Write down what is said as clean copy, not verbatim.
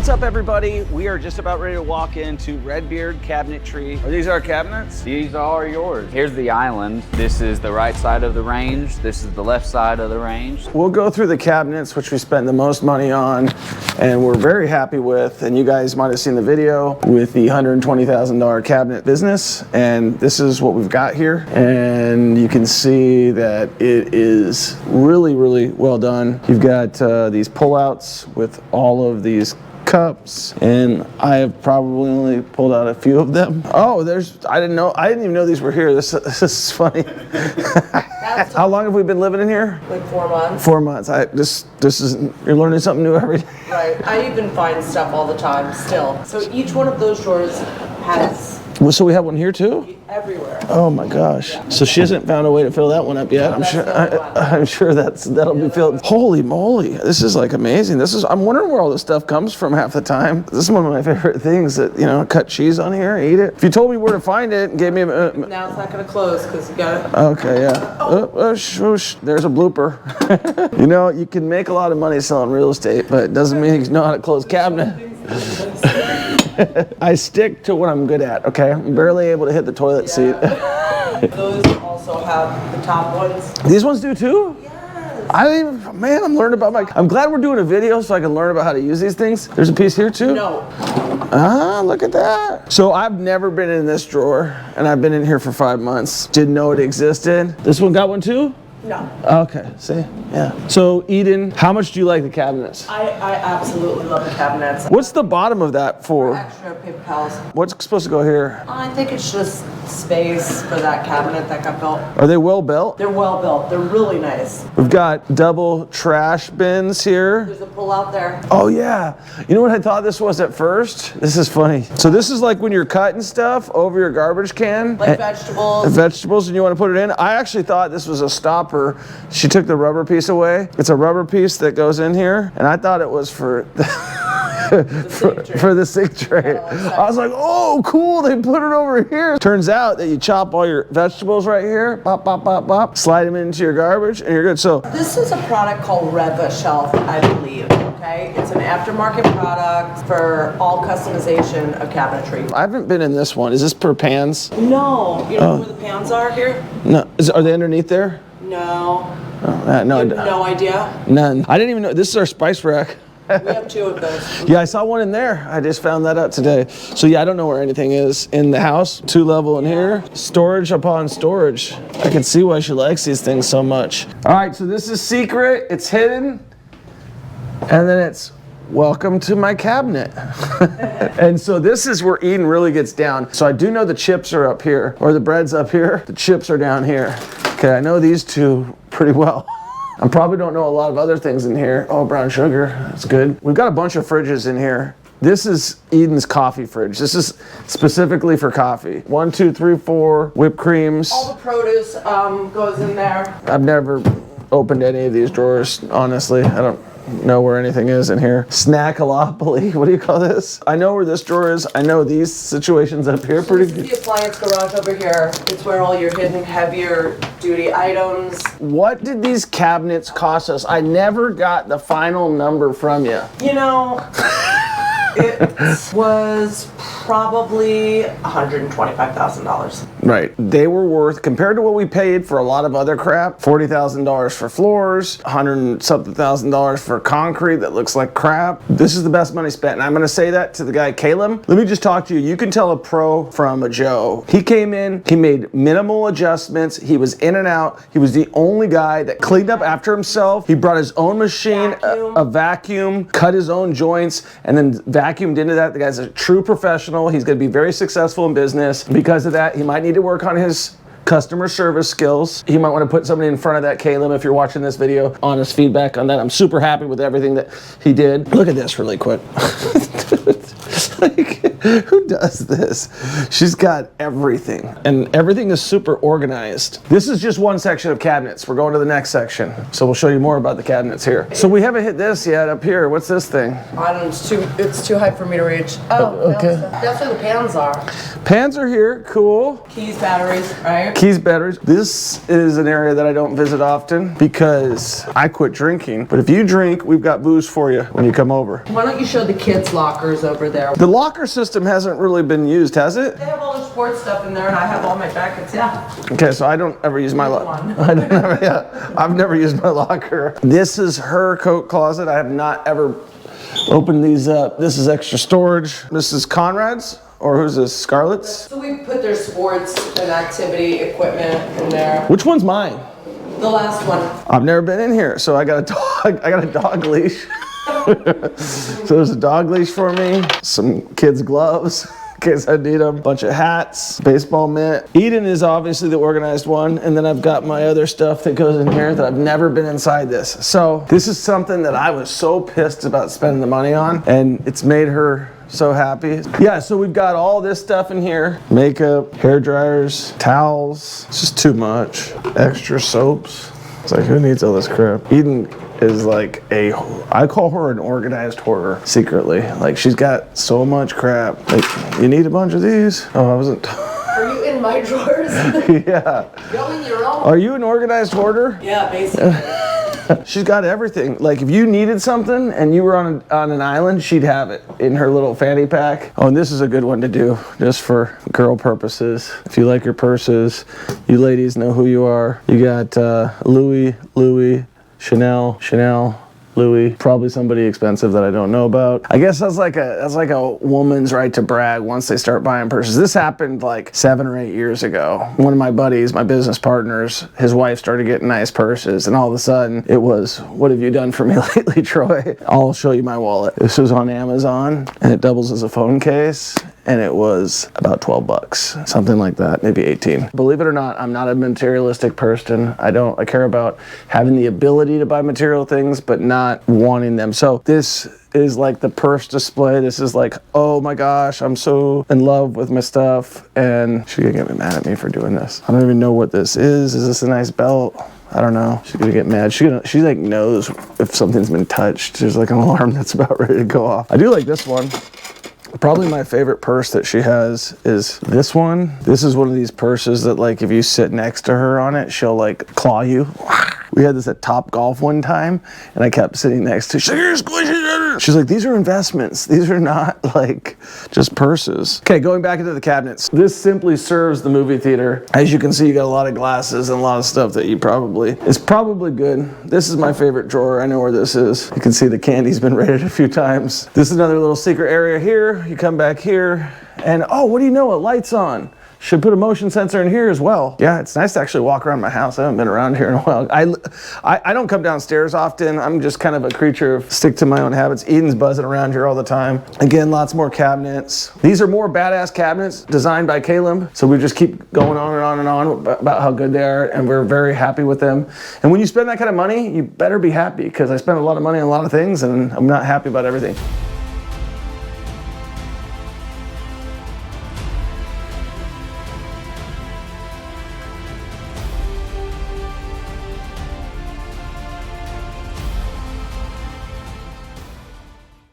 What's up, everybody? We are just about ready to walk into Redbeard Cabinetry. Are these our cabinets? These are yours. Here's the island. This is the right side of the range. This is the left side of the range. We'll go through the cabinets, which we spent the most money on, and we're very happy with. And you guys might have seen the video with the $120,000 cabinet business. And this is what we've got here. And you can see that it is really, really well done. You've got these pullouts with all of these cups, and I have probably only pulled out a few of them. Oh, I didn't even know these were here. This is funny. How long have we been living in here? Like 4 months. 4 months. You're learning something new every day. Right. I even find stuff all the time still. So each one of those drawers has. Well, so we have one here too? Everywhere. Oh my gosh. So she hasn't found a way to fill that one up yet. I'm sure that'll be filled. Holy moly. This is like amazing. I'm wondering where all this stuff comes from half the time. This is one of my favorite things that, cut cheese on here, eat it. If you told me where to find it and gave me now it's not going to close because you got it. Okay, yeah. There's a blooper. You can make a lot of money selling real estate, but it doesn't mean you know how to close cabinet. I stick to what I'm good at, okay? I'm barely able to hit the toilet seat. Those also have the top ones. These ones do too? Yes. I'm learning about I'm glad we're doing a video so I can learn about how to use these things. There's a piece here too? No. Ah, look at that. So I've never been in this drawer, and I've been in here for 5 months. Didn't know it existed. This one got one too? No. Okay, see? Yeah. So Eden, how much do you like the cabinets? I absolutely love the cabinets. What's the bottom of that for? Extra paper towels. What's supposed to go here? I think it's just space for that cabinet that got built. Are they well built? They're well built. They're really nice. We've got double trash bins here. There's a pull out there. Oh yeah. You know what I thought this was at first? This is funny. So this is like when you're cutting stuff over your garbage can. Like vegetables. Vegetables, and you want to put it in. I actually thought this was a stopper. She took the rubber piece away. It's a rubber piece that goes in here, and I thought it was for for the sink tray. I was like, oh, cool, they put it over here. Turns out that you chop all your vegetables right here, pop, pop, pop, pop, slide them into your garbage, and you're good. So this is a product called Renovation, I believe. Okay, it's an aftermarket product for all customization of cabinetry. I haven't been in this one. Is this per pans? No, you know where the pans are here? No, are they underneath there? No. Oh, no, no idea? None. I didn't even know. This is our spice rack. We have 2 of those. Yeah, I saw one in there. I just found that out today. So yeah, I don't know where anything is in the house. 2 level in here. Storage upon storage. I can see why she likes these things so much. All right, so this is secret. It's hidden. And then it's welcome to my cabinet. And so this is where Eden really gets down. So I do know the chips are up here, or the bread's up here. The chips are down here. Okay, I know these 2 pretty well. I probably don't know a lot of other things in here. Oh, brown sugar, that's good. We've got a bunch of fridges in here. This is Eden's coffee fridge. This is specifically for coffee. 1, 2, 3, 4 whipped creams. All the produce goes in there. I've never opened any of these drawers, honestly. I don't know where anything is in here. Snackalopoly, what do you call this? I know where this drawer is. I know these situations up here pretty good. The appliance garage over here. It's where all your hidden heavier duty items. What did these cabinets cost us? I never got the final number from you. It was probably $125,000. Right. They were worth, compared to what we paid for a lot of other crap, $40,000 for floors, $100-something thousand for concrete that looks like crap. This is the best money spent. And I'm going to say that to the guy, Caleb. Let me just talk to you. You can tell a pro from a Joe. He came in, he made minimal adjustments. He was in and out. He was the only guy that cleaned up after himself. He brought his own machine, a vacuum, cut his own joints, and then vacuumed into that. The guy's a true professional. He's going to be very successful in business. Because of that, he might need to work on his customer service skills. He might want to put somebody in front of that, Caleb, if you're watching this video. Honest feedback on that. I'm super happy with everything that he did. Look at this really quick. Who does this? She's got everything, and everything is super organized. This is just one section of cabinets. We're going to the next section, so we'll show you more about the cabinets here. So we haven't hit this yet up here. What's this thing? I don't know, it's too high for me to reach. Oh, okay. That's where the pans are. Pans are here, cool. Keys, batteries, right? Keys, batteries. This is an area that I don't visit often because I quit drinking. But if you drink, we've got booze for you when you come over. Why don't you show the kids' lockers over there? The locker system hasn't really been used, has it? They have all the sports stuff in there, and I have all my jackets, yeah. Okay, so I don't ever use my locker. I've never used my locker. This is her coat closet. I have not ever opened these up. This is extra storage. This is Conrad's, or who's this, Scarlett's? So we put their sports and activity equipment in there. Which one's mine? The last one. I've never been in here, so I got a dog. I got a dog leash. So there's a dog leash for me, some kids' gloves in case I need them, bunch of hats, baseball mitt. Eden is obviously the organized one, and then I've got my other stuff that goes in here that I've never been inside this. So this is something that I was so pissed about spending the money on, and it's made her so happy. Yeah, so we've got all this stuff in here. Makeup, hair dryers, towels. It's just too much. Extra soaps. It's like, who needs all this crap? Eden is like I call her an organized hoarder secretly. Like, she's got so much crap. Like, you need a bunch of these? Oh, I wasn't. Are you in my drawers? Yeah. Going your own? Are you an organized hoarder? Yeah, basically. She's got everything. Like, if you needed something and you were on an island, she'd have it in her little fanny pack. Oh, and this is a good one to do just for girl purposes. If you like your purses, you ladies know who you are. You got Louis, Chanel, Louis, probably somebody expensive that I don't know about. I guess that's like a woman's right to brag once they start buying purses. This happened like 7 or 8 years ago. One of my buddies, my business partners, his wife started getting nice purses, and all of a sudden it was, what have you done for me lately, Troy? I'll show you my wallet. This was on Amazon, and it doubles as a phone case, and it was about 12 bucks, something like that, maybe 18. Believe it or not, I'm not a materialistic person. I care about having the ability to buy material things, but not wanting them. So this is like the purse display. This is like, oh my gosh, I'm so in love with my stuff, and she's gonna get me mad at me for doing this. I don't even know what this is. Is this a nice belt? I don't know. She's gonna get mad. She like knows if something's been touched. There's like an alarm that's about ready to go off. I do like this one. Probably my favorite purse that she has is this one. This is one of these purses that, like, if you sit next to her on it, she'll like claw you. We had this at Top Golf one time, and I kept sitting next to her. She's like, you're squishing it. She's like, these are investments. These are not like just purses. Okay, going back into the cabinets. This simply serves the movie theater. As you can see, you got a lot of glasses and a lot of stuff that is probably good. This is my favorite drawer. I know where this is. You can see the candy's been raided a few times. This is another little secret area here. You come back here, and oh, what do you know? A light's on. Should put a motion sensor in here as well. Yeah, it's nice to actually walk around my house. I haven't been around here in a while. I don't come downstairs often. I'm just kind of a creature of stick to my own habits. Eden's buzzing around here all the time. Again, lots more cabinets. These are more badass cabinets designed by Caleb. So we just keep going on and on and on about how good they are, and we're very happy with them. And when you spend that kind of money, you better be happy, because I spend a lot of money on a lot of things, and I'm not happy about everything.